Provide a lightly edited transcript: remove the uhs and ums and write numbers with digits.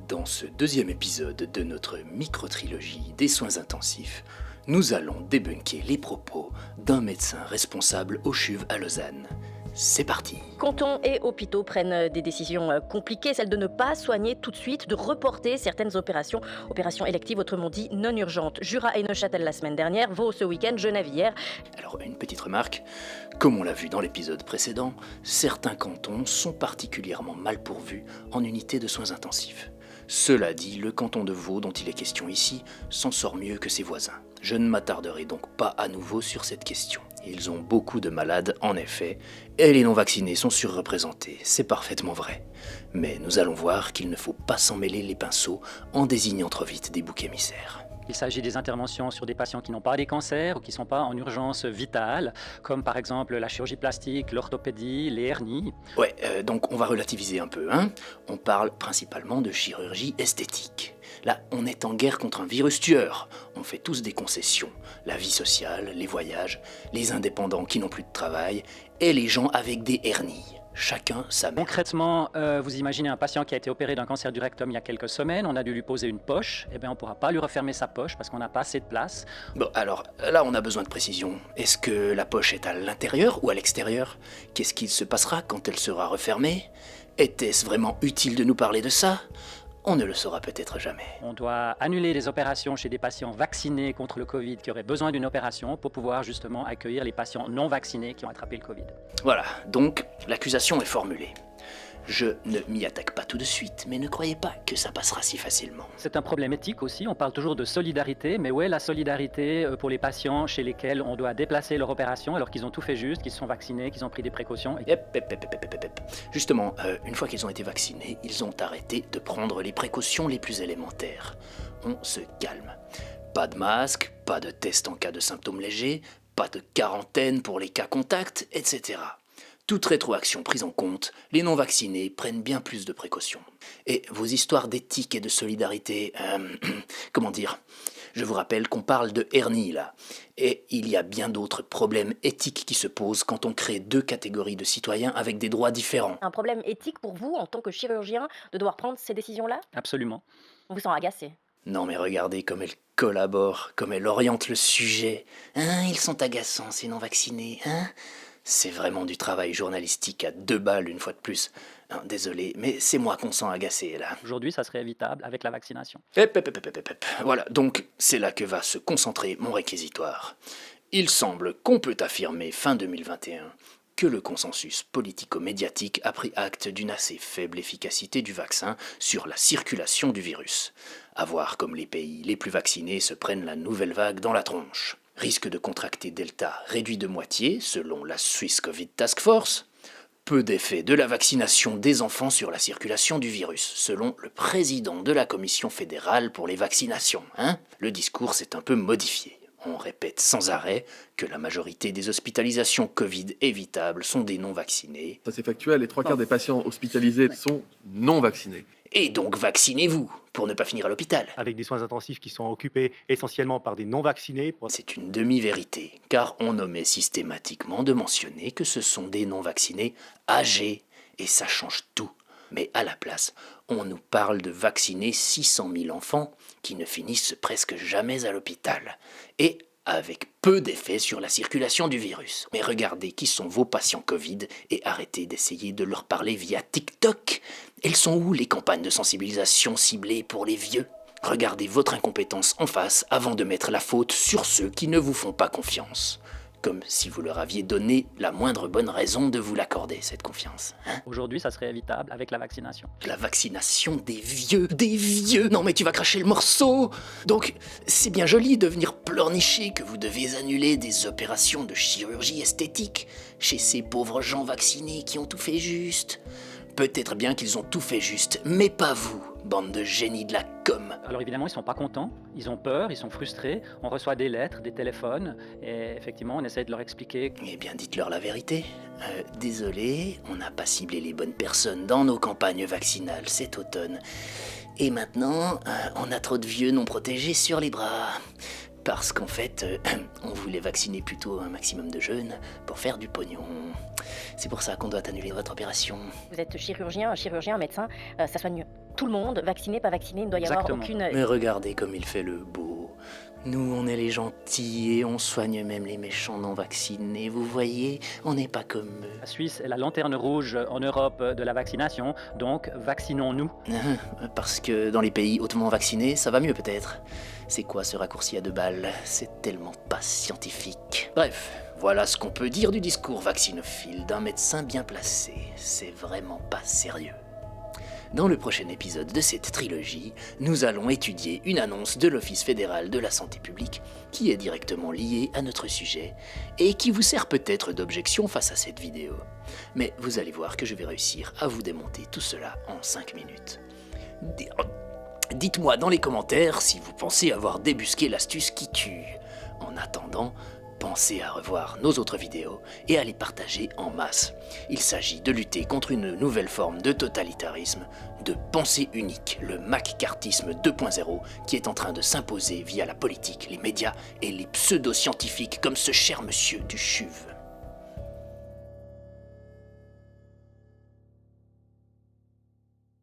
Dans ce deuxième épisode de notre micro-trilogie des soins intensifs, nous allons débunker les propos d'un médecin responsable au CHUV à Lausanne. C'est parti. Cantons et hôpitaux prennent des décisions compliquées, celle de ne pas soigner tout de suite, de reporter certaines opérations électives, autrement dit non urgentes. Jura et Neuchâtel la semaine dernière, Vaud ce week-end, Genève hier. Alors une petite remarque, comme on l'a vu dans l'épisode précédent, certains cantons sont particulièrement mal pourvus en unités de soins intensifs. Cela dit, le canton de Vaud dont il est question ici s'en sort mieux que ses voisins. Je ne m'attarderai donc pas à nouveau sur cette question. Ils ont beaucoup de malades, en effet, et les non-vaccinés sont surreprésentés, c'est parfaitement vrai. Mais nous allons voir qu'il ne faut pas s'en mêler les pinceaux en désignant trop vite des boucs émissaires. Il s'agit des interventions sur des patients qui n'ont pas des cancers ou qui ne sont pas en urgence vitale, comme par exemple la chirurgie plastique, l'orthopédie, les hernies. Ouais, donc on va relativiser un peu, hein. On parle principalement de chirurgie esthétique. Là, on est en guerre contre un virus tueur. On fait tous des concessions. La vie sociale, les voyages, les indépendants qui n'ont plus de travail, et les gens avec des hernies. Chacun sa mère. Concrètement, vous imaginez un patient qui a été opéré d'un cancer du rectum il y a quelques semaines, on a dû lui poser une poche, et bien on ne pourra pas lui refermer sa poche parce qu'on n'a pas assez de place. Bon, alors, là on a besoin de précision. Est-ce que la poche est à l'intérieur ou à l'extérieur ? Qu'est-ce qu'il se passera quand elle sera refermée ? Était-ce vraiment utile de nous parler de ça ? On ne le saura peut-être jamais. On doit annuler les opérations chez des patients vaccinés contre le Covid qui auraient besoin d'une opération pour pouvoir justement accueillir les patients non vaccinés qui ont attrapé le Covid. Voilà, donc l'accusation est formulée. Je ne m'y attaque pas tout de suite, mais ne croyez pas que ça passera si facilement. C'est un problème éthique aussi, on parle toujours de solidarité, mais où est la solidarité pour les patients chez lesquels on doit déplacer leur opération alors qu'ils ont tout fait juste, qu'ils sont vaccinés, qu'ils ont pris des précautions Justement, une fois qu'ils ont été vaccinés, ils ont arrêté de prendre les précautions les plus élémentaires. On se calme. Pas de masque, pas de test en cas de symptômes légers, pas de quarantaine pour les cas contacts, etc. Toute rétroaction prise en compte, les non-vaccinés prennent bien plus de précautions. Et vos histoires d'éthique et de solidarité, comment dire ? Je vous rappelle qu'on parle de hernie là. Et il y a bien d'autres problèmes éthiques qui se posent quand on crée deux catégories de citoyens avec des droits différents. Un problème éthique pour vous, en tant que chirurgien, de devoir prendre ces décisions-là ? Absolument. On vous sent agacé. Non mais regardez comme elle collabore, comme elle oriente le sujet. Hein, ils sont agaçants ces non-vaccinés, hein ? C'est vraiment du travail journalistique à 2 balles une fois de plus. Désolé, mais c'est moi qu'on sent agacé là. Aujourd'hui, ça serait évitable avec la vaccination. Voilà, donc c'est là que va se concentrer mon réquisitoire. Il semble qu'on peut affirmer fin 2021 que le consensus politico-médiatique a pris acte d'une assez faible efficacité du vaccin sur la circulation du virus. À voir comme les pays les plus vaccinés se prennent la nouvelle vague dans la tronche. Risque de contracter Delta réduit de moitié, selon la Swiss Covid Task Force. Peu d'effet de la vaccination des enfants sur la circulation du virus, selon le président de la Commission fédérale pour les vaccinations. Le discours s'est un peu modifié. On répète sans arrêt que la majorité des hospitalisations Covid évitables sont des non-vaccinés. Ça c'est factuel, les 3/4 des patients hospitalisés sont non vaccinés. Et donc vaccinez-vous, pour ne pas finir à l'hôpital. Avec des soins intensifs qui sont occupés essentiellement par des non-vaccinés. C'est une demi-vérité, car on omet systématiquement de mentionner que ce sont des non-vaccinés âgés, et ça change tout. Mais à la place, on nous parle de vacciner 600 000 enfants qui ne finissent presque jamais à l'hôpital, et avec peu d'effet sur la circulation du virus. Mais regardez qui sont vos patients Covid et arrêtez d'essayer de leur parler via TikTok. Elles sont où les campagnes de sensibilisation ciblées pour les vieux ? Regardez votre incompétence en face avant de mettre la faute sur ceux qui ne vous font pas confiance. Comme si vous leur aviez donné la moindre bonne raison de vous l'accorder, cette confiance. Aujourd'hui, ça serait évitable avec la vaccination. La vaccination des vieux. Non mais tu vas cracher le morceau. Donc, c'est bien joli de venir pleurnicher que vous devez annuler des opérations de chirurgie esthétique chez ces pauvres gens vaccinés qui ont tout fait juste. Peut-être bien qu'ils ont tout fait juste, mais pas vous, bande de génies de la com. Alors évidemment, ils sont pas contents, ils ont peur, ils sont frustrés, on reçoit des lettres, des téléphones, et effectivement, on essaie de leur expliquer. Eh bien, dites-leur la vérité. Désolé, on n'a pas ciblé les bonnes personnes dans nos campagnes vaccinales cet automne. Et maintenant, on a trop de vieux non protégés sur les bras. parce qu'en fait, on voulait vacciner plutôt un maximum de jeunes pour faire du pognon. C'est pour ça qu'on doit annuler votre opération. Vous êtes chirurgien, un médecin, ça soigne tout le monde, vacciné, pas vacciné, il ne doit y avoir Exactement. aucune... Mais regardez comme il fait le beau. Nous, on est les gentils et on soigne même les méchants non vaccinés. Vous voyez, on n'est pas comme eux. La Suisse est la lanterne rouge en Europe de la vaccination, donc vaccinons-nous. Parce que dans les pays hautement vaccinés, ça va mieux peut-être. C'est quoi ce raccourci à 2 balles? C'est tellement pas scientifique. Bref, voilà ce qu'on peut dire du discours vaccinophile d'un médecin bien placé. C'est vraiment pas sérieux. Dans le prochain épisode de cette trilogie, nous allons étudier une annonce de l'Office fédéral de la santé publique qui est directement liée à notre sujet et qui vous sert peut-être d'objection face à cette vidéo. Mais vous allez voir que je vais réussir à vous démonter tout cela en 5 minutes. Dites-moi dans les commentaires si vous pensez avoir débusqué l'astuce qui tue. En attendant, pensez à revoir nos autres vidéos et à les partager en masse. Il s'agit de lutter contre une nouvelle forme de totalitarisme, de pensée unique, le maccartisme 2.0 qui est en train de s'imposer via la politique, les médias et les pseudo-scientifiques comme ce cher monsieur du CHUV.